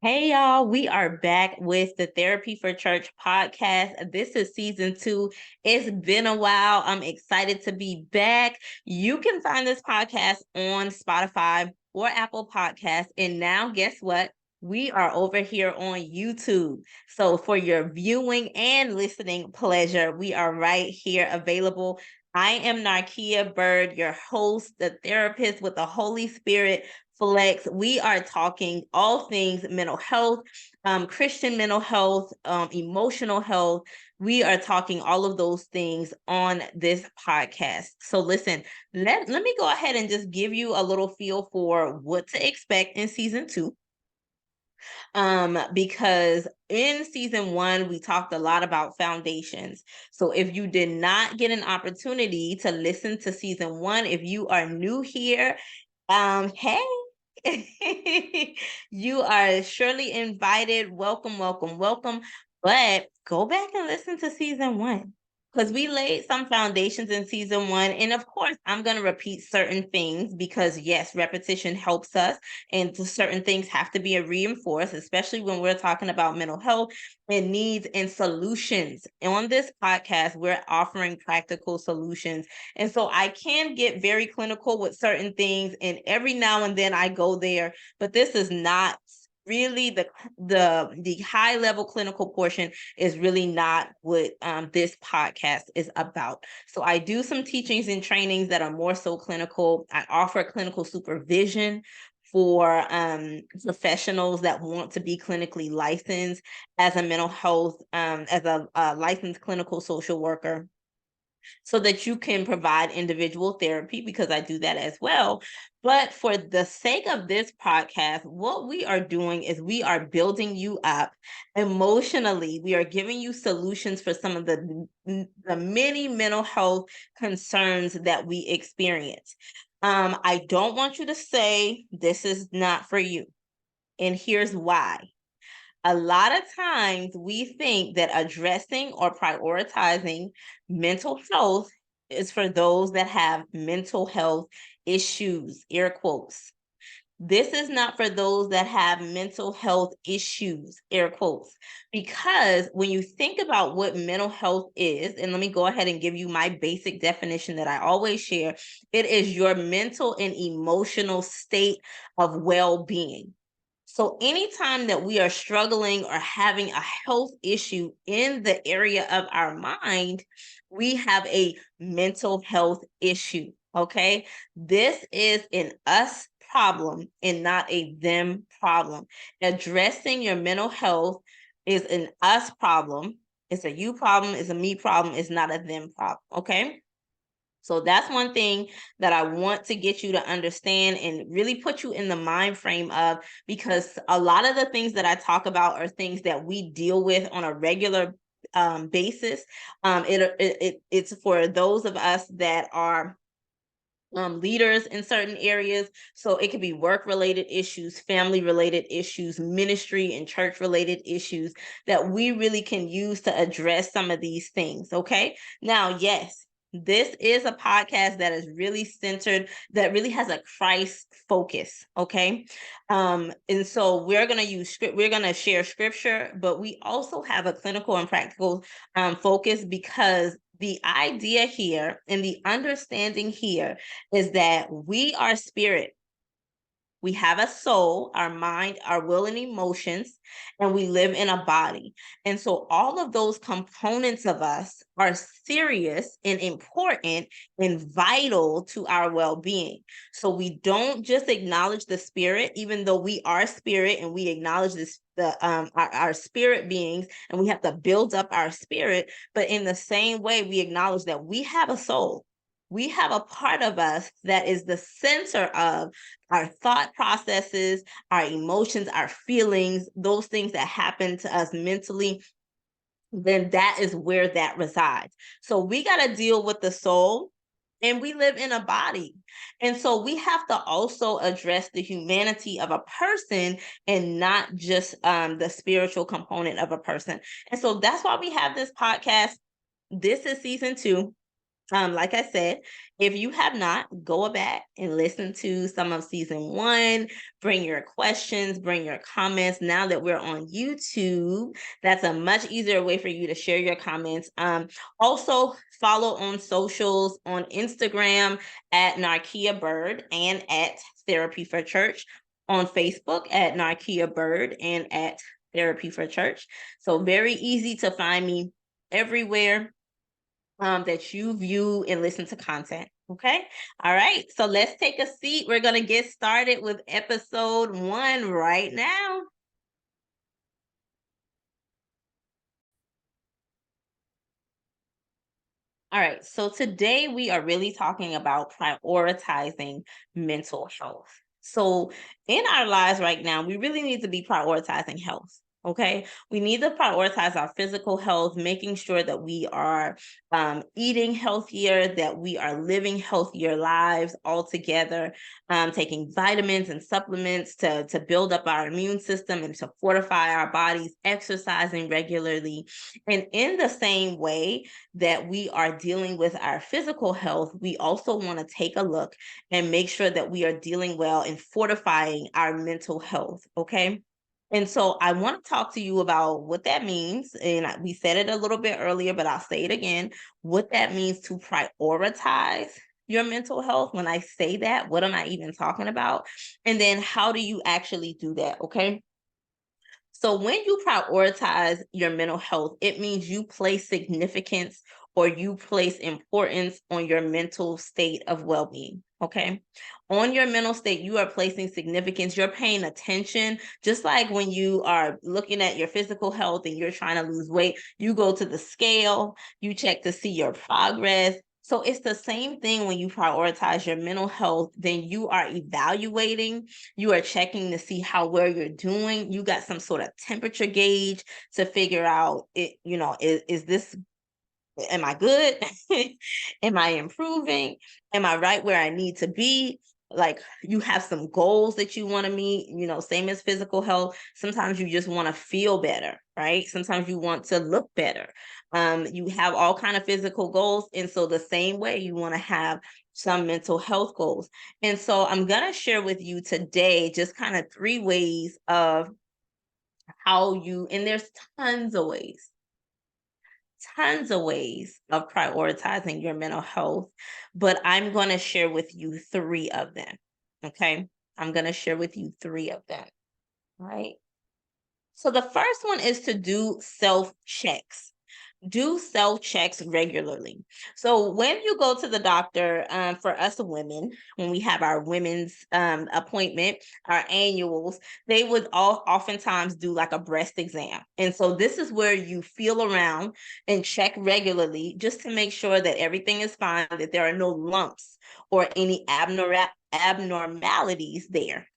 Hey y'all, we are back with the Therapy for Church podcast. This is season 2. It's been a while. I'm excited to be back. You can find this podcast on Spotify or Apple Podcasts. And now, guess what? We are over here on YouTube. So, for your viewing and listening pleasure, we are right here available. I am Narkia Bird, your host, the therapist with the Holy Spirit Flex. We are talking all things mental health, Christian mental health, emotional health. We are talking all of those things on this podcast. So listen, let me go ahead and just give you a little feel for what to expect in season 2. Because in season 1, we talked a lot about foundations. So if you did not get an opportunity to listen to season 1, if you are new here, hey, you are surely invited. Welcome, welcome, welcome. But go back and listen to season 1 because we laid some foundations in season 1. And of course, I'm going to repeat certain things because, yes, repetition helps us. And certain things have to be reinforced, especially when we're talking about mental health and needs and solutions. On this podcast, we're offering practical solutions. And so I can get very clinical with certain things, and every now and then I go there, but this is not really the high level clinical portion is really not what this podcast is about. So I do some teachings and trainings that are more so clinical. I offer clinical supervision for professionals that want to be clinically licensed as a mental health, as a licensed clinical social worker, so that you can provide individual therapy, because I do that as well. But for the sake of this podcast, what we are doing is we are building you up emotionally. We are giving you solutions for some of the many mental health concerns that we experience. I don't want you to say this is not for you. And here's why. A lot of times we think that addressing or prioritizing mental health is for those that have mental health issues, air quotes. This is not for those that have mental health issues, air quotes, because when you think about what mental health is, and let me go ahead and give you my basic definition that I always share, it is your mental and emotional state of well-being. So anytime that we are struggling or having a health issue in the area of our mind, we have a mental health issue. Okay. This is an us problem and not a them problem. Addressing your mental health is an us problem. It's a you problem, it's a me problem, it's not a them problem. Okay. So that's one thing that I want to get you to understand and really put you in the mind frame of, because a lot of the things that I talk about are things that we deal with on a regular basis. It's for those of us that are leaders in certain areas. So it could be work related issues, family related issues, ministry and church related issues that we really can use to address some of these things. Okay. Now, yes, this is a podcast that is really centered, that really has a Christ focus. Okay. And so we're going to use script, we're going to share scripture, but we also have a clinical and practical focus, because the idea here and the understanding here is that we are spirit. We have a soul, our mind, our will, and emotions, and we live in a body. And so all of those components of us are serious and important and vital to our well-being. So we don't just acknowledge the spirit, even though we are spirit and we acknowledge this, our spirit beings, and we have to build up our spirit. But in the same way, we acknowledge that we have a soul. We have a part of us that is the center of our thought processes, our emotions, our feelings, those things that happen to us mentally. Then that is where that resides. So we got to deal with the soul, and we live in a body. And so we have to also address the humanity of a person and not just the spiritual component of a person. And so that's why we have this podcast. This is season 2. Like I said, if you have not, go back and listen to some of season one. Bring your questions, bring your comments. Now that we're on YouTube, that's a much easier way for you to share your comments. Also, follow on socials on Instagram at Narkia Bird and at Therapy for Church. On Facebook at Narkia Bird and at Therapy for Church. So, very easy to find me everywhere that you view and listen to content. Okay. All right. So let's take a seat. We're going to get started with episode one right now. All right. So today we are really talking about prioritizing mental health. So in our lives right now, we really need to be prioritizing health. Okay. We need to prioritize our physical health, making sure that we are eating healthier, that we are living healthier lives altogether, taking vitamins and supplements to build up our immune system and to fortify our bodies, exercising regularly. And in the same way, that we are dealing with our physical health, we also want to take a look and make sure that we are dealing well and fortifying our mental health. Okay. And so I want to talk to you about what that means. And we said it a little bit earlier, but I'll say it again, what that means to prioritize your mental health. When I say that, what am I even talking about? And then how do you actually do that? Okay. So when you prioritize your mental health, it means you place significance or you place importance on your mental state of well-being. Okay. On your mental state, you are placing significance. You're paying attention. Just like when you are looking at your physical health and you're trying to lose weight, you go to the scale, you check to see your progress. So it's the same thing when you prioritize your mental health, then you are evaluating, you are checking to see how well you're doing. You got some sort of temperature gauge to figure out it, is this, am I good? Am I improving? Am I right where I need to be? Like, you have some goals that you want to meet, same as physical health. Sometimes you just want to feel better, right? Sometimes you want to look better. You have all kind of physical goals. And so the same way you want to have some mental health goals. And so I'm going to share with you today just kind of 3 ways of how and there's tons of ways of prioritizing your mental health, but I'm going to share with you 3 of them. Okay. I'm going to share with you 3 of them. Right. So the first one is to do self checks. Do self checks regularly. So when you go to the doctor, for us women, when we have our women's appointment, our annuals, they would all oftentimes do like a breast exam. And so this is where you feel around and check regularly just to make sure that everything is fine, that there are no lumps or any abnormalities there.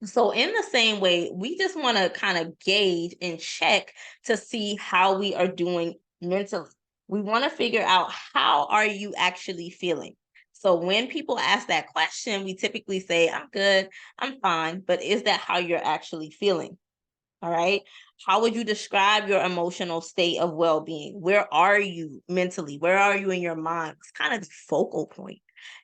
So in the same way, we just want to kind of gauge and check to see how we are doing mentally. We want to figure out, how are you actually feeling? So when people ask that question, we typically say, I'm good, I'm fine, but is that how you're actually feeling? All right. How would you describe your emotional state of well-being? Where are you mentally? Where are you in your mind? It's kind of the focal point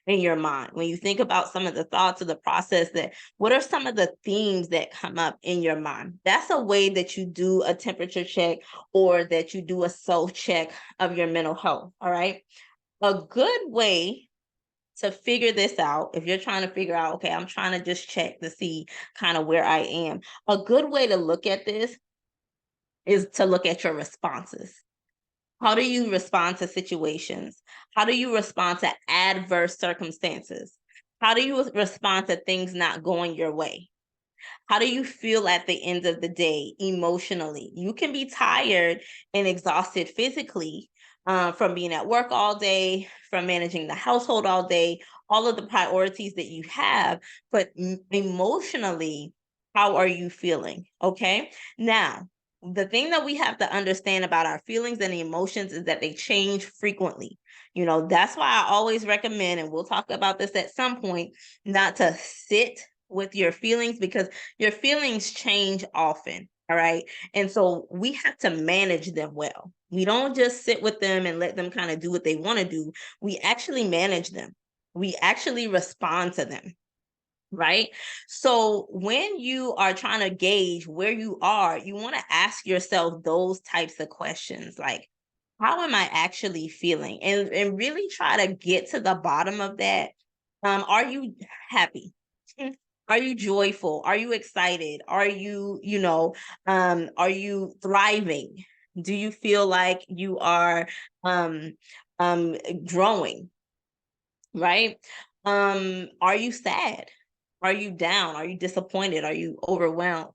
in your mind. When you think about some of the thoughts of the process, that what are some of the themes that come up in your mind? That's a way that you do a temperature check or that you do a self check of your mental health. All right. A good way to figure this out, if you're trying to figure out, okay, I'm trying to just check to see kind of where I am, a good way to look at this is to look at your responses. How do you respond to situations? How do you respond to adverse circumstances? How do you respond to things not going your way? How do you feel at the end of the day emotionally? You can be tired and exhausted physically, from being at work all day, from managing the household all day, all of the priorities that you have, but emotionally, how are you feeling? Okay. Now, the thing that we have to understand about our feelings and emotions is that they change frequently. That's why I always recommend, and we'll talk about this at some point, not to sit with your feelings, because your feelings change often. All right. And so we have to manage them well. We don't just sit with them and let them kind of do what they want to do. We actually manage them. We actually respond to them. Right. So when you are trying to gauge where you are, you want to ask yourself those types of questions like, how am I actually feeling? And really try to get to the bottom of that. Are you happy? Are you joyful? Are you excited? Are you, are you thriving? Do you feel like you are um growing? Right? Are you sad? Are you down? Are you disappointed? Are you overwhelmed?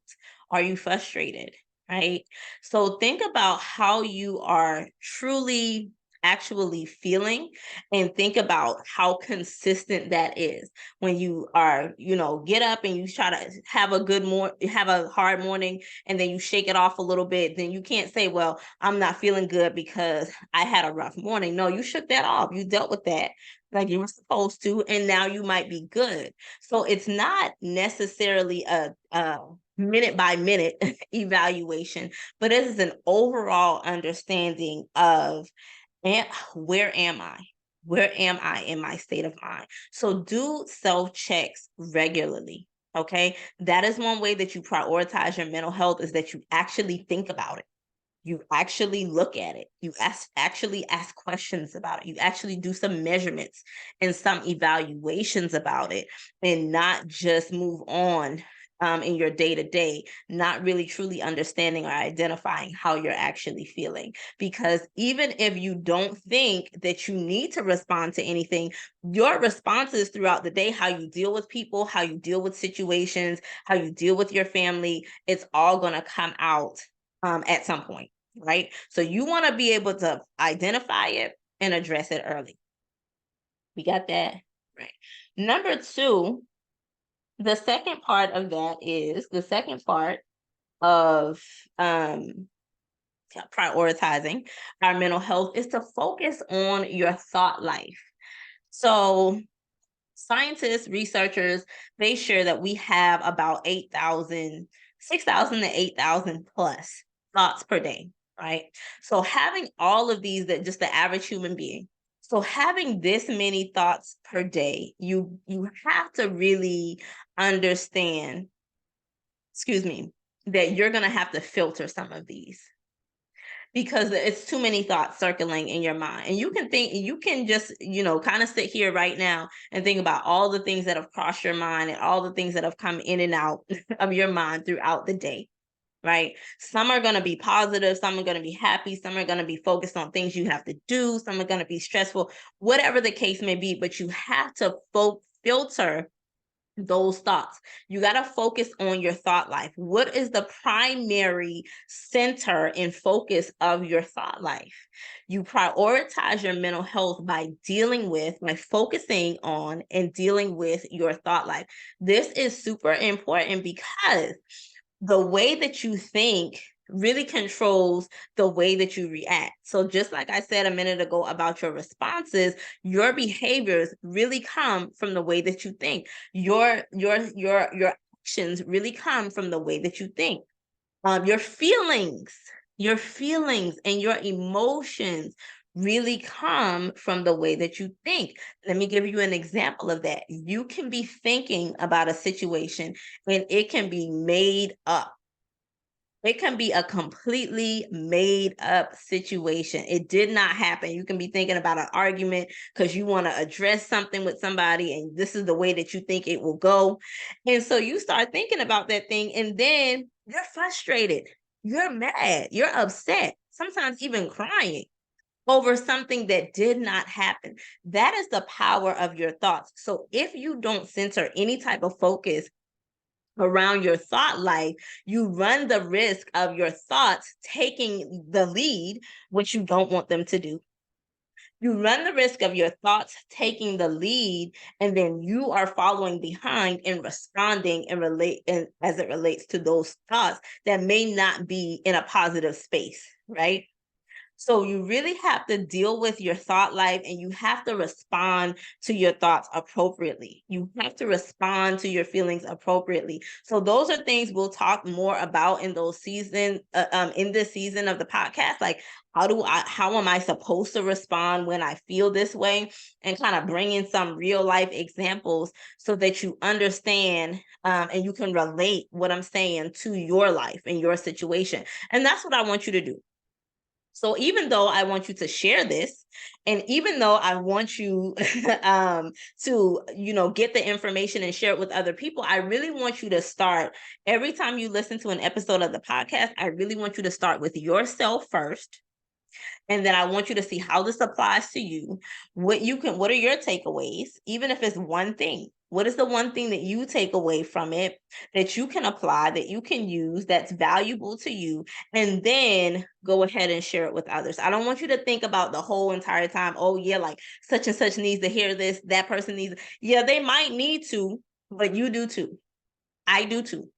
Are you frustrated? Right? So think about how you are truly actually feeling and think about how consistent that is when you are, get up and you try to have a hard morning and then you shake it off a little bit, then you can't say, well, I'm not feeling good because I had a rough morning. No, you shook that off. You dealt with that like you were supposed to, and now you might be good. So it's not necessarily a minute by minute evaluation, but it is an overall understanding of where am I? Where am I in my state of mind? So do self checks regularly. Okay. That is one way that you prioritize your mental health is that you actually think about it. You actually look at it. You actually ask questions about it. You actually do some measurements and some evaluations about it, and not just move on in your day to day, not really truly understanding or identifying how you're actually feeling. Because even if you don't think that you need to respond to anything, your responses throughout the day, how you deal with people, how you deal with situations, how you deal with your family, it's all going to come out at some point, right? So you want to be able to identify it and address it early. We got that? Right. Number two, the second part of that is the second part of prioritizing our mental health is to focus on your thought life. So scientists, researchers, they share that we have about 6,000 to 8,000 plus thoughts per day, right? So having all of these that just the average human being. So having this many thoughts per day, you have to really understand, excuse me, that you're going to have to filter some of these because it's too many thoughts circling in your mind. And you can just, kind of sit here right now and think about all the things that have crossed your mind and all the things that have come in and out of your mind throughout the day. Right. Some are going to be positive. Some are going to be happy. Some are going to be focused on things you have to do. Some are going to be stressful, whatever the case may be. But you have to filter those thoughts. You got to focus on your thought life. What is the primary center and focus of your thought life? You prioritize your mental health by focusing on and dealing with your thought life. This is super important because the way that you think really controls the way that you react. So just like I said a minute ago about your responses, your behaviors really come from the way that you think. Your actions really come from the way that you think. Your feelings and your emotions really come from the way that you think. Let me give you an example of that. You can be thinking about a situation and it can be made up. It can be a completely made up situation. It did not happen. You can be thinking about an argument because you want to address something with somebody, and this is the way that you think it will go. And so you start thinking about that thing, and then you're frustrated, you're mad, you're upset, sometimes even crying over something that did not happen. That is the power of your thoughts. So if you don't center any type of focus around your thought life, you run the risk of your thoughts taking the lead, which you don't want them to do. You run the risk of your thoughts taking the lead, and then you are following behind and responding and as it relates to those thoughts that may not be in a positive space, right? So you really have to deal with your thought life and you have to respond to your thoughts appropriately. You have to respond to your feelings appropriately. So those are things we'll talk more about in those in this season of the podcast. Like how am I supposed to respond when I feel this way, and kind of bring in some real life examples so that you understand and you can relate what I'm saying to your life and your situation. And that's what I want you to do. So even though I want you to share this, and even though I want you to, get the information and share it with other people, I really want you to start every time you listen to an episode of the podcast. I really want you to start with yourself first, and then I want you to see how this applies to you. What are your takeaways? Even if it's one thing, what is the one thing that you take away from it that you can apply, that you can use, that's valuable to you? And then go ahead and share it with others. I don't want you to think about the whole entire time, oh, yeah, like such and such needs to hear this, that person needs, yeah, they might need to, but you do too. I do too.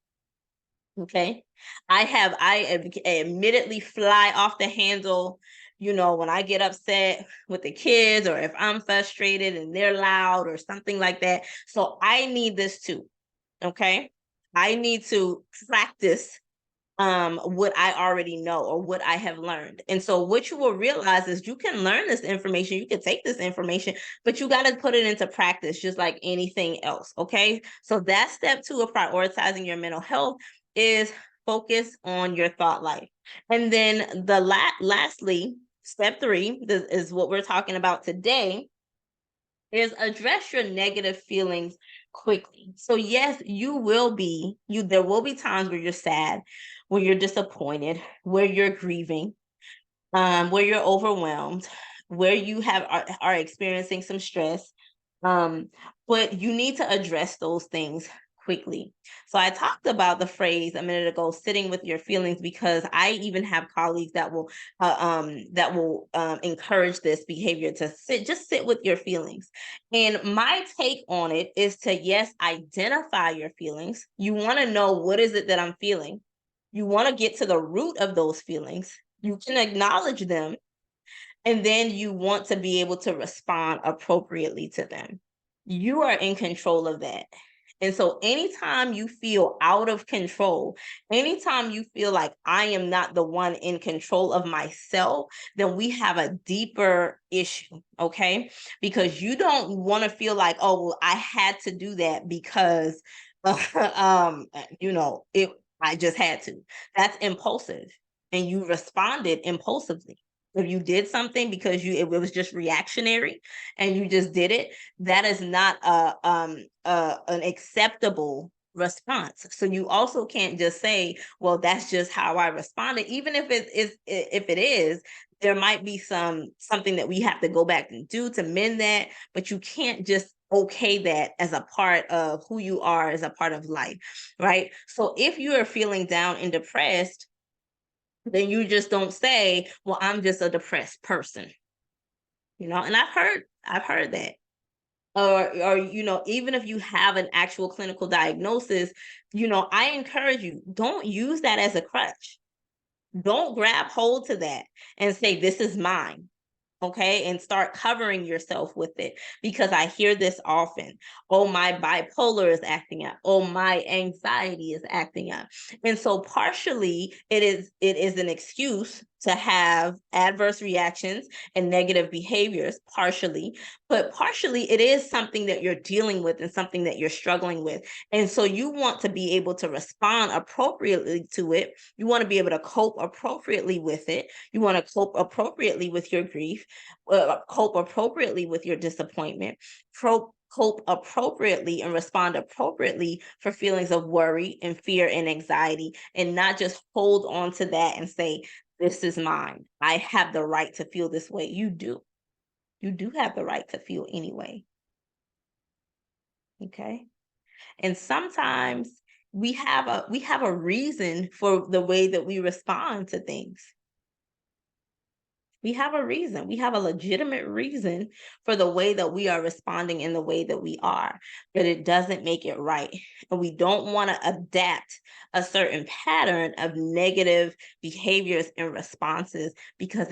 Okay. I admittedly fly off the handle, when I get upset with the kids, or if I'm frustrated and they're loud or something like that. So I need this too. Okay. I need to practice what I already know or what I have learned. And so what you will realize is you can learn this information, you can take this information, but you got to put it into practice just like anything else. Okay. So that's step 2 of prioritizing your mental health, is focus on your thought life. And then lastly, step 3, this is what we're talking about today, is address your negative feelings quickly. So yes, there will be times where you're sad, where you're disappointed, where you're grieving, where you're overwhelmed, where you are experiencing some stress. Um, but you need to address those things quickly. So I talked about the phrase a minute ago, sitting with your feelings, because I even have colleagues that will encourage this behavior, to just sit with your feelings. And my take on it is to, yes, identify your feelings. You want to know, what is it that I'm feeling? You want to get to the root of those feelings. You can acknowledge them, and then you want to be able to respond appropriately to them. You are in control of that. And so anytime you feel out of control, anytime you feel like I am not the one in control of myself, then we have a deeper issue, okay? Because you don't want to feel like, oh, well, I had to do that because it I just had to. That's impulsive, and you responded impulsively. If you did something because it was just reactionary and you just did it, that is not an acceptable response. So you also can't just say, well, that's just how I responded. Even if it is, there might be something that we have to go back and do to mend that, but you can't just okay that as a part of who you are, as a part of life, right? So if you are feeling down and depressed, then you just don't say, well, I'm just a depressed person. And I've heard that. Or even if you have an actual clinical diagnosis, I encourage you, don't use that as a crutch. Don't grab hold to that and say, this is mine. Okay, and start covering yourself with it, because I hear this often. Oh, my bipolar is acting up. Oh, my anxiety is acting up. And so partially it is an excuse to have adverse reactions and negative behaviors, partially, but partially it is something that you're dealing with and something that you're struggling with. And so you want to be able to respond appropriately to it. You want to be able to cope appropriately with it. You want to cope appropriately with your grief, cope appropriately with your disappointment, cope appropriately and respond appropriately for feelings of worry and fear and anxiety, and not just hold on to that and say, this is mine. I have the right to feel this way. You do. You do have the right to feel anyway. Okay. And sometimes we have a reason for the way that we respond to things. We have a reason. We have a legitimate reason for the way that we are responding in the way that we are, but it doesn't make it right. And we don't want to adapt a certain pattern of negative behaviors and responses because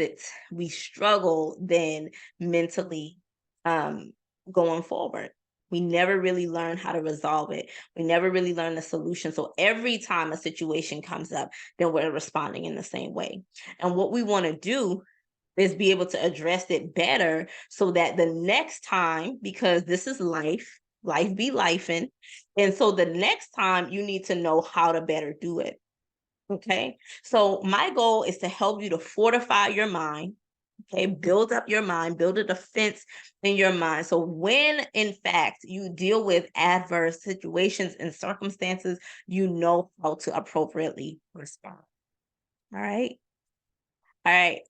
we struggle then mentally um, going forward. We never really learn how to resolve it. We never really learn the solution. So every time a situation comes up, then we're responding in the same way. And what we want to do is be able to address it better so that the next time, because this is life, life be lifing. And so the next time you need to know how to better do it. Okay. So my goal is to help you to fortify your mind. Okay. Build up your mind, build a defense in your mind. So when in fact you deal with adverse situations and circumstances, you know how to appropriately respond. All right. All right.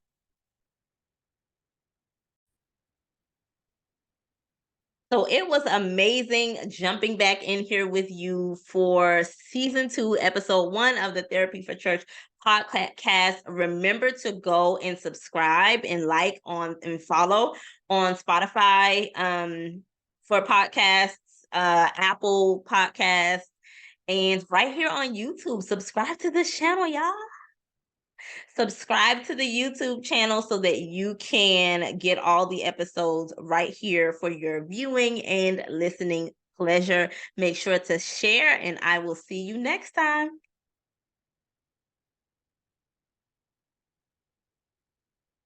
So it was amazing jumping back in here with you for season 2, episode 1 of the Therapy for Church podcast. Remember to go and subscribe and like on and follow on Spotify for podcasts, Apple Podcasts, and right here on YouTube. Subscribe to this channel, y'all. Subscribe to the YouTube channel so that you can get all the episodes right here for your viewing and listening pleasure. Make sure to share, and I will see you next time.